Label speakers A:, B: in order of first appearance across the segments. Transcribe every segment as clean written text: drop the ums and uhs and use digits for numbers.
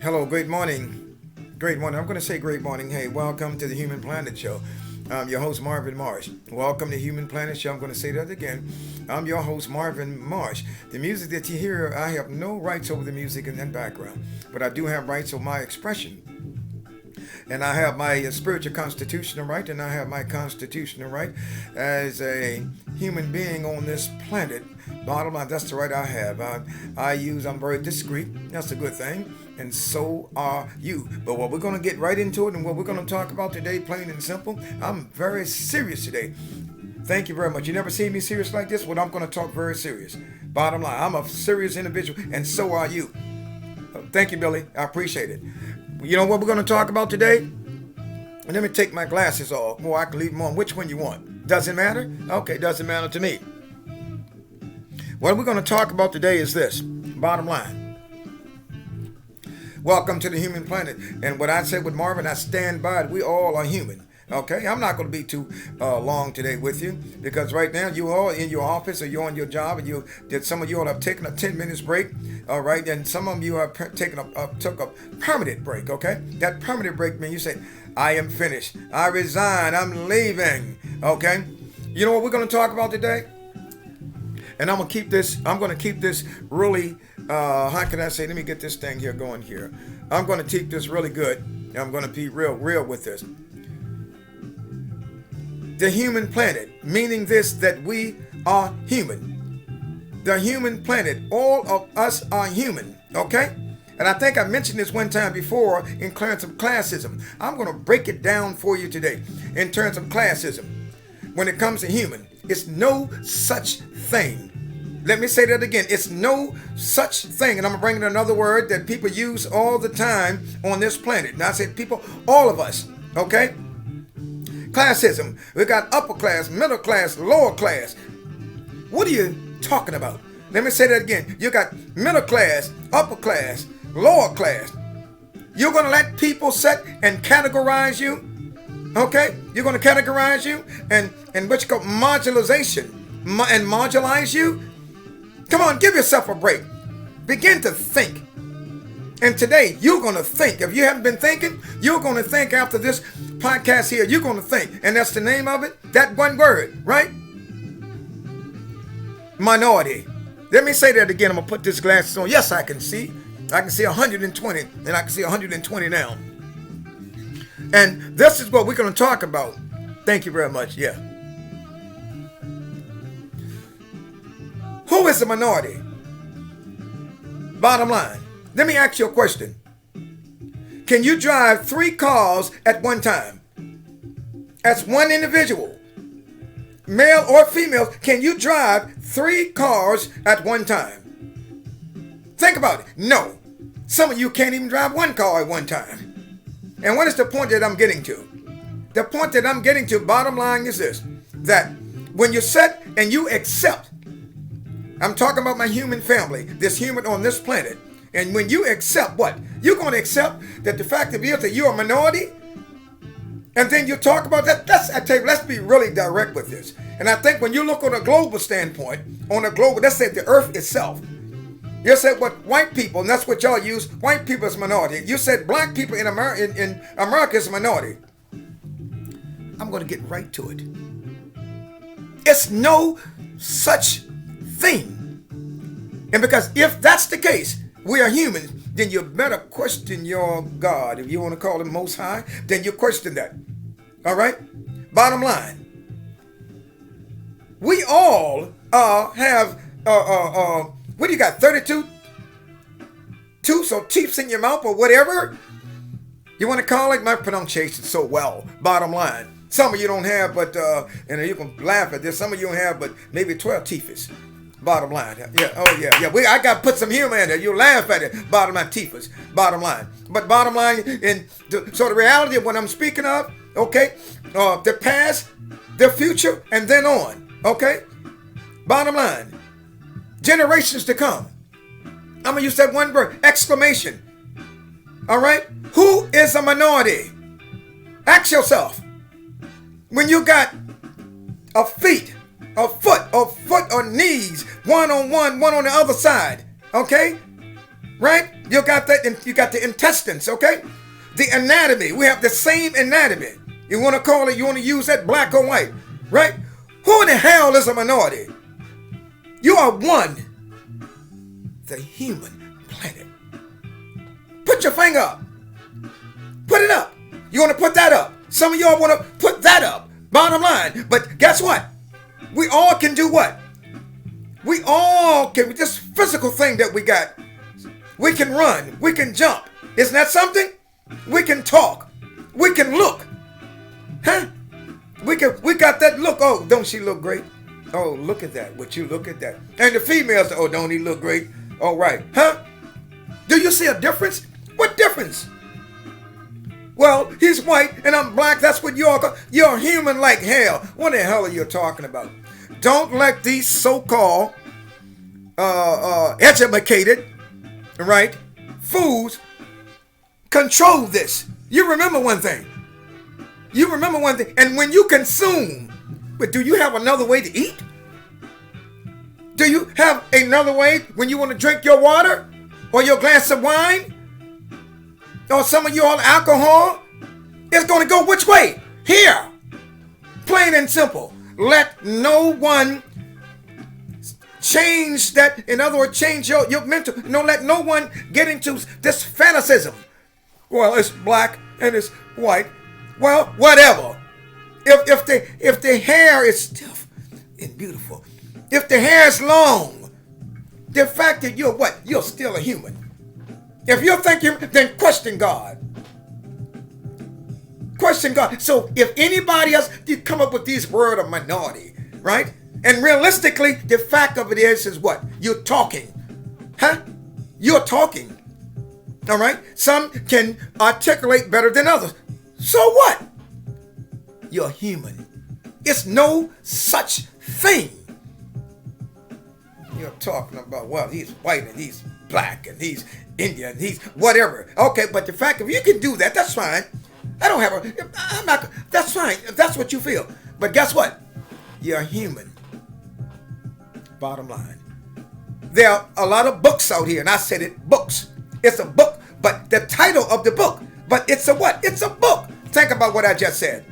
A: Hello, great morning. Great morning. I'm going to say great morning. Hey, welcome to the Human Planet Show. I'm your host, Marvin Marsh. Welcome to Human Planet Show. I'm going to say that again. I'm your host, Marvin Marsh. The music that you hear, I have no rights over the music in that background, but I do have rights over my expression. And I have my spiritual constitutional right, and I have my constitutional right as a human being on this planet. Bottom line, that's the right I have. I'm very discreet. That's a good thing. And so are you. But what we're going to get right into it and what we're going to talk about today, plain and simple, I'm very serious today. Thank you very much. You never seen me serious like this? Well, I'm going to talk very serious. Bottom line, I'm a serious individual, and so are you. Thank you, Billy. I appreciate it. You know what we're going to talk about today? Let me take my glasses off. Or I can leave them on. Which one you want? Doesn't matter? Okay, doesn't matter to me. What we're going to talk about today is this. Bottom line. Welcome to the human planet. And what I said with Marvin, I stand by it. We all are human. Okay, I'm not going to be too long today with you because right now you all in your office or you're on your job and some of you all have taken a 10 minutes break, all right, and some of you have took a permanent break. Okay, that permanent break means you say, I am finished, I resign, I'm leaving. Okay, you know what we're going to talk about today? And I'm going to keep this really, how can I say, let me get this thing here going here. I'm going to keep this really good. I'm going to be real with this. The human planet, meaning this, that we are human. The human planet, all of us are human, okay? And I think I mentioned this one time before in terms of classism. I'm going to break it down for you today in terms of classism. When it comes to human, it's no such thing. Let me say that again. It's no such thing. And I'm going to bring in another word that people use all the time on this planet. Now I say people, all of us, okay? Classism. We got upper class, middle class, lower class. What are you talking about? Let me say that again. You got middle class, upper class, lower class. You're going to let people set and categorize you? Okay? You're going to categorize you and what you call modularization and modularize you? Come on, give yourself a break. Begin to think. And today, you're going to think. If you haven't been thinking, you're going to think after this podcast here. You're going to think. And that's the name of it. That one word, right? Minority. Let me say that again. I'm going to put this glasses on. Yes, I can see. I can see 120. And I can see 120 now. And this is what we're going to talk about. Thank you very much. Yeah. Who is a minority? Bottom line. Let me ask you a question. Can you drive 3 cars at one time? As one individual, male or female, can you drive 3 cars at one time? Think about it. No. Some of you can't even drive 1 car at one time. And what is the point that I'm getting to? The point that I'm getting to, bottom line is this, that when you set and you accept, I'm talking about my human family, this human on this planet, and when you accept what? You're going to accept that the fact of it is that you're a minority. And then you talk about that. I tell you, let's be really direct with this. And I think when you look on a global standpoint, let's say the earth itself. You said what white people, and that's what y'all use, white people is minority. You said black people in America is a minority. I'm going to get right to it. It's no such thing. And because if that's the case, we are humans, then you better question your God. If you want to call him Most High, then you question that. All right? Bottom line. We all have, what do you got, 32 tooths or teeth in your mouth or whatever? You want to call it? My pronunciation so well. Bottom line. Some of you don't have, but, and you can laugh at this, some of you don't have, but maybe 12 teeths. Bottom line. Yeah. Oh, yeah. I got to put some humor in there. You laugh at it. Bottom line, teethers. Bottom line. But bottom line, so the reality of what I'm speaking of, okay, the past, the future, and then on, okay? Bottom line, generations to come. I'm going to use that one word, exclamation. All right? Who is a minority? Ask yourself. When you got a foot or knees, one on one, one on the other side. Okay? Right? You got that, and you got the intestines, okay? The anatomy. We have the same anatomy. You want to call it, you want to use that black or white, right? Who in the hell is a minority? You are one. The human planet. Put your finger up. Put it up. You want to put that up? Some of y'all want to put that up. Bottom line. But guess what? We all can do what? We all can, this physical thing that we got. We can run. We can jump. Isn't that something? We can talk. We can look. Huh? We got that look. Oh, don't she look great? Oh, look at that. Would you look at that? And the females, oh, don't he look great? All right. Huh? Do you see a difference? What difference? Well, he's white and I'm black. That's what you're human like hell. What the hell are you talking about? Don't let these so-called educated, right, fools control this. You remember one thing. And when you consume, but do you have another way to eat? Do you have another way when you want to drink your water or your glass of wine? Or some of you on alcohol? It's going to go which way? Here. Plain and simple. Let no one change that. In other words, change your mental. No, let no one get into this fanaticism. Well, it's black and it's white. Well, whatever. If the hair is stiff and beautiful, if the hair is long, the fact that you're what? You're still a human. If you're thinking, then question God. Question God. So if anybody else, you come up with these words of minority, right? And realistically, the fact of it is what? You're talking. Huh? You're talking. All right? Some can articulate better than others. So what? You're human. It's no such thing. You're talking about, well, he's white and he's black and he's Indian, he's whatever. Okay, but the fact if you can do that, that's fine. I'm not, that's fine. If that's what you feel. But guess what? You're human. Bottom line. There are a lot of books out here, and I said it, books. It's a book, but the title of the book, but it's a what? It's a book. Think about what I just said.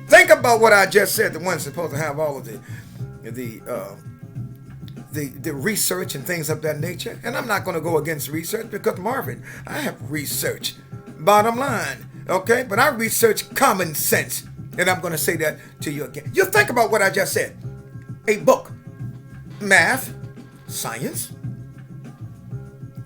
A: Think about what I just said. The one's supposed to have all of the research and things of that nature. And I'm not going to go against research because, Marvin, I have research. Bottom line. Okay? But I research common sense. And I'm going to say that to you again. You think about what I just said. A book. Math. Science.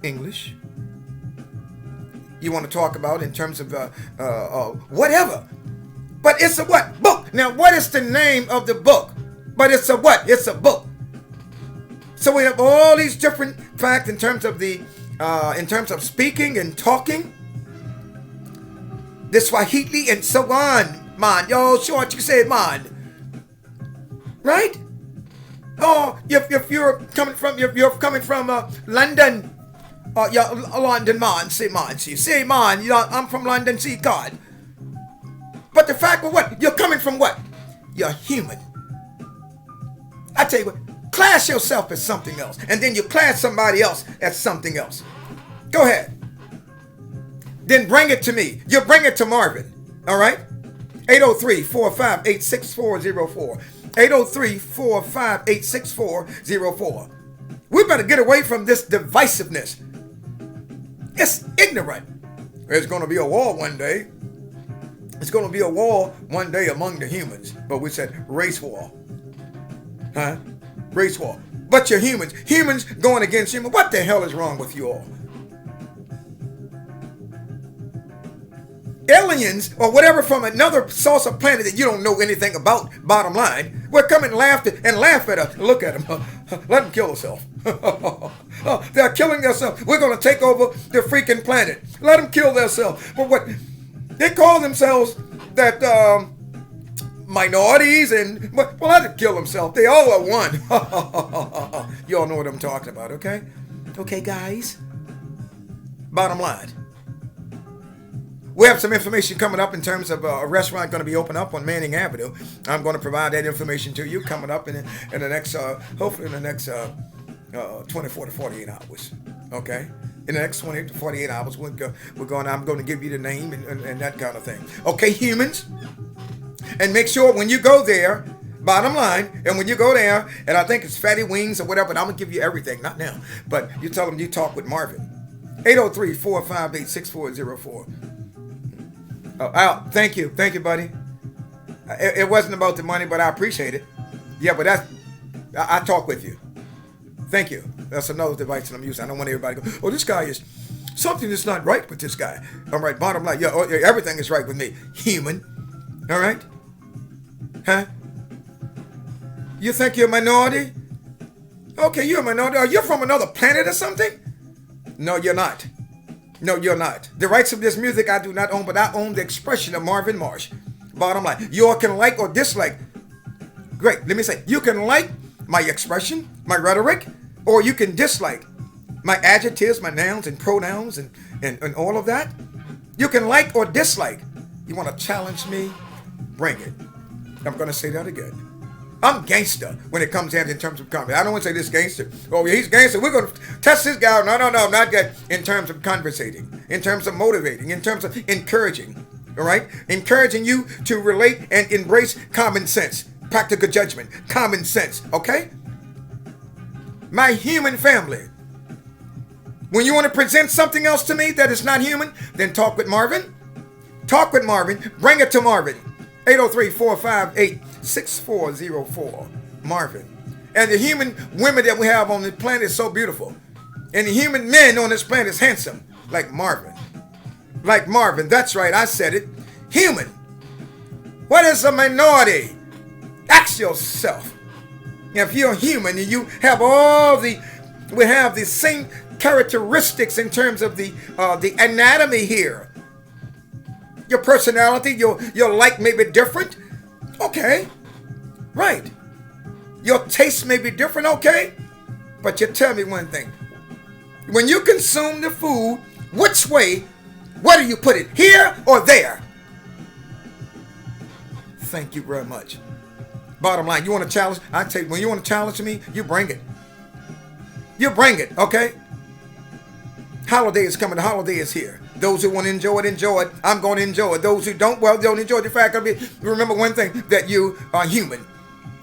A: English. You want to talk about in terms of whatever. But it's a what? Book. Now, what is the name of the book? But it's a what? It's a book. So we have all these different facts in terms of in terms of speaking and talking. The Swahili and so on, man. Yo, short, you say man. Right? Oh, if you're coming from London, yeah, London man, say man, say man. You know, I'm from London, see God. But the fact of what? You're coming from what? You're human. I tell you what. Class yourself as something else, and then you class somebody else as something else. Go ahead. Then bring it to me. You bring it to Marvin. All right? 803-458-6404. 803-458-6404. We better get away from this divisiveness. It's ignorant. There's going to be a war one day. It's going to be a war one day among the humans. But we said race war. Huh? Race war. But you're humans. Humans going against humans. What the hell is wrong with you all? Aliens or whatever from another source of planet that you don't know anything about, bottom line, will come and laugh at us. Look at them. Let them kill themselves. They're killing themselves. We're going to take over the freaking planet. Let them kill themselves. But what? They call themselves that minorities and, well, let them kill themselves. They all are one. You all know what I'm talking about, okay? Okay, guys. Bottom line. We have some information coming up in terms of a restaurant going to be open up on Manning Avenue. I'm going to provide that information to you coming up in the next, hopefully in the next 24 to 48 hours. Okay? In the next 28 to 48 hours, I'm going to give you the name and that kind of thing. Okay, humans? And make sure when you go there, bottom line, and when you go there, and I think it's Fatty Wings or whatever, and I'm going to give you everything, not now, but you tell them you talk with Marvin. 803-458-6404. Oh, Al, thank you, buddy. It wasn't about the money, but I appreciate it. Yeah, but I talk with you. Thank you. That's another device that I'm using. I don't want everybody to go, oh, this guy is, something is not right with this guy. All right, bottom line, yeah, everything is right with me. Human. All right? Huh? You think you're a minority? Okay, you're a minority. Are you from another planet or something? No, you're not. No, you're not. The rights of this music I do not own, but I own the expression of Marvin Marsh. Bottom line, you all can like or dislike. Great, let me say, you can like my expression, my rhetoric, or you can dislike my adjectives, my nouns and pronouns and all of that. You can like or dislike. You want to challenge me? Bring it. I'm going to say that again. I'm gangster when it comes down in terms of comedy. I don't want to say this gangster. Oh, yeah, he's gangster. We're going to test this guy. No, not good. In terms of conversating, in terms of motivating, in terms of encouraging. All right? Encouraging you to relate and embrace common sense, practical judgment, common sense. Okay? My human family. When you want to present something else to me that is not human, then talk with Marvin. Talk with Marvin. Bring it to Marvin. 803-458-6404. Marvin. And the human women that we have on this planet is so beautiful. And the human men on this planet is handsome. Like Marvin. Like Marvin. That's right. I said it. Human. What is a minority? Ask yourself. If you're human and you have we have the same characteristics in terms of the anatomy here. Your personality, your like may be different. Okay. Right. Your taste may be different. Okay. But you tell me one thing. When you consume the food, which way, where do you put it? Here or there? Thank you very much. Bottom line, you want to challenge? I tell you, when you want to challenge me, you bring it. You bring it, okay? Holiday is coming. The holiday is here. Those who want to enjoy it. I'm going to enjoy it. Those who don't, well, don't enjoy the fact of it. Remember one thing, that you are human.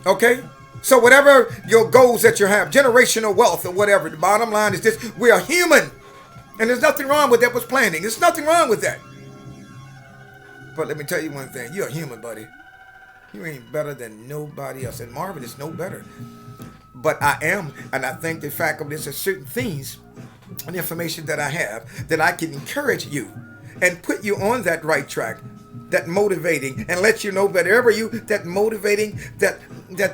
A: Okay? So whatever your goals that you have, generational wealth or whatever, the bottom line is this, we are human. And there's nothing wrong with that was planning. There's nothing wrong with that. But let me tell you one thing. You're a human, buddy. You ain't better than nobody else. And Marvin is no better. But I am, and I think the fact of this is certain things and information that I have that I can encourage you and put you on that right track, that motivating, and let you know whatever you that motivating, that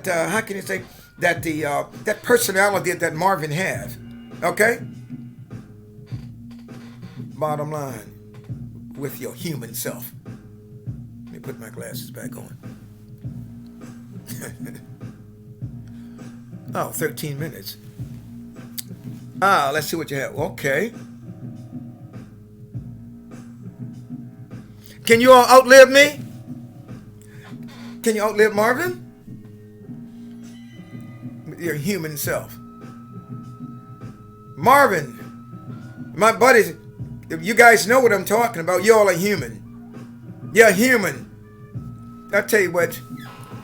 A: how can you say that that personality that Marvin has. Okay? Bottom line, with your human self. Let me put my glasses back on. Oh, 13 minutes. Let's see what you have. Okay. Can you all outlive me? Can you outlive Marvin? Your human self. Marvin, my buddies, if you guys know what I'm talking about, you all are human. You're human. I tell you what,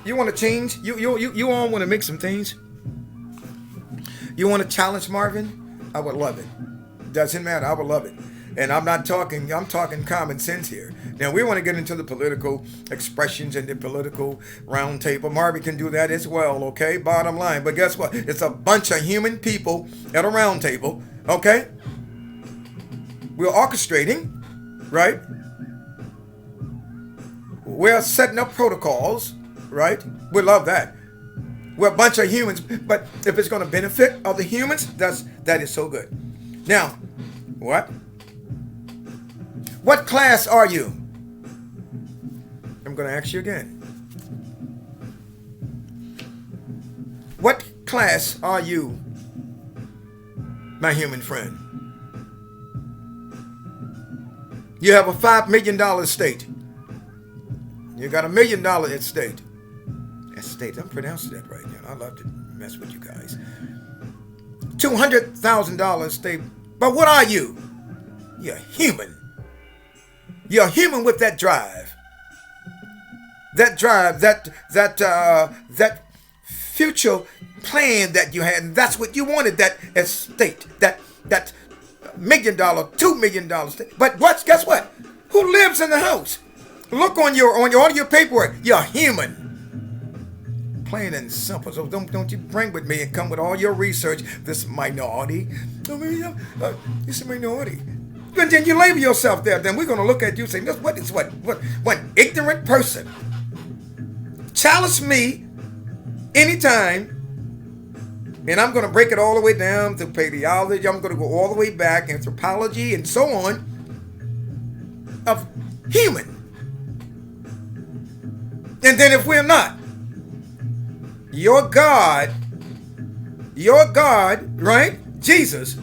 A: you want to change? You all want to make some things? You want to challenge Marvin? I would love it. Doesn't matter. I would love it. And I'm talking common sense here. Now, we want to get into the political expressions and the political round table. Marvin can do that as well, okay? Bottom line. But guess what? It's a bunch of human people at a round table, okay? We're orchestrating, right? We're setting up protocols, right? We love that. We're a bunch of humans, but if it's going to benefit other humans, that is so good. Now, what? What class are you? I'm going to ask you again. What class are you, my human friend? You have a $5 million estate. You got $1 million at stake. State. I'm pronouncing that right now. I love to mess with you guys. $200,000 stay But what are you? You're human. You're human with that drive. That drive, that future plan that you had, and that's what you wanted, that estate, that $1 million, $2 million. But guess what? Who lives in the house? Look on all your paperwork. You're human. Plain and simple. So don't you bring with me and come with all your research. This minority. It's a minority. And then you label yourself there. Then we're going to look at you and say, what ignorant person. Challenge me anytime, and I'm going to break it all the way down to paleology. I'm going to go all the way back, anthropology, and so on, of human. And then if we're not, your God, right? Jesus,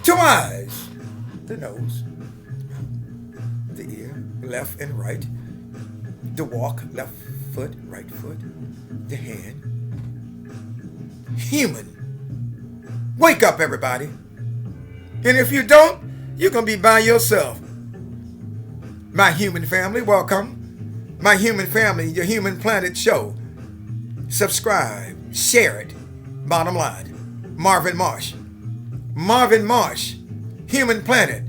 A: 2 eyes, the nose, the ear, left and right, the walk, left foot, right foot, the hand. Human. Wake up, everybody. And if you don't, you're going to be by yourself. My human family, welcome. My human family, your Human Planet show. Subscribe, share it. Bottom line. Marvin Marsh. Marvin Marsh, Human Planet.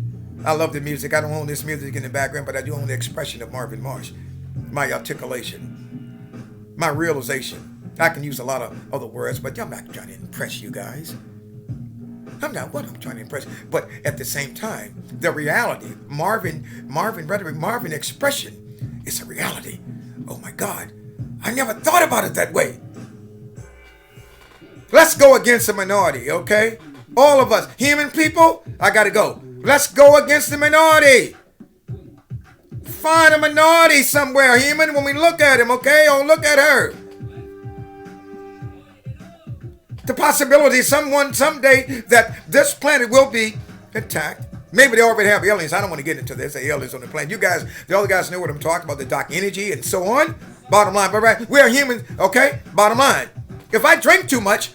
A: I love the music. I don't own this music in the background, but I do own the expression of Marvin Marsh. My articulation, my realization. I can use a lot of other words, but I'm not trying to impress you guys. I'm not what I'm trying to impress. But at the same time, the reality, Marvin rhetoric, Marvin expression, is a reality. Oh my God, I never thought about it that way. Let's go against the minority, okay? All of us, human people, I gotta go. Let's go against the minority. Find a minority somewhere, human, when we look at him, okay? Or look at her. The possibility someday that this planet will be intact. Maybe they already have aliens. I don't want to get into this. The aliens on the planet. You guys, the other guys know what I'm talking about, the dark energy and so on. Bottom line, but right, we are humans, okay? Bottom line. If I drink too much,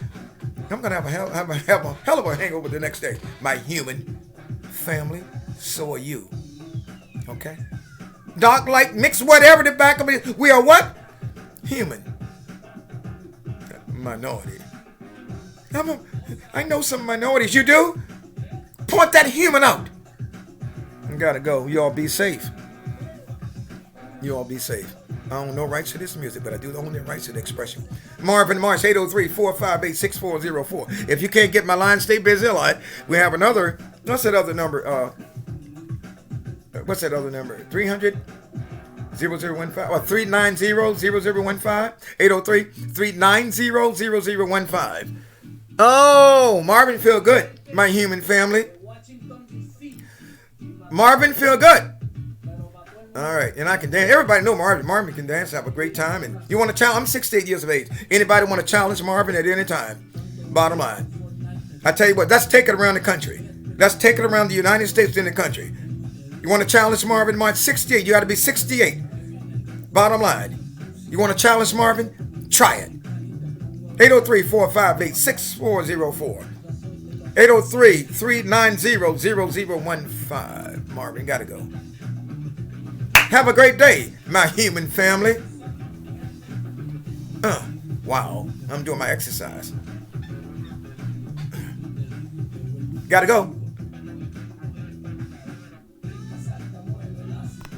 A: I'm going to have a hell of a hangover the next day. My human family, so are you. Okay? Dark, light, mix, whatever the back of it. We are what? Human. Minority. I know some minorities. You do? Point that human out. I gotta go. You all be safe. You all be safe. I don't know rights to this music, but I do own the rights to the expression. Marvin Marsh, 803-458-6404. If you can't get my line, stay busy. We have another. What's that other number? 300 0015 or 390-0015? 803-390-0015. Oh, Marvin feel good. My human family. Marvin feel good. All right, and I can dance. Everybody know Marvin. Marvin can dance, have a great time. And you want to challenge? I'm 68 years of age. Anybody want to challenge Marvin at any time? Bottom line. I tell you what, let's take it around the country. Let's take it around the United States in the country. You want to challenge Marvin? Marvin, 68. You got to be 68. Bottom line. You want to challenge Marvin? Try it. 803-458-6404. 803-390-0015. Marvin, got to go. Have a great day, my human family. Wow, I'm doing my exercise. Gotta go.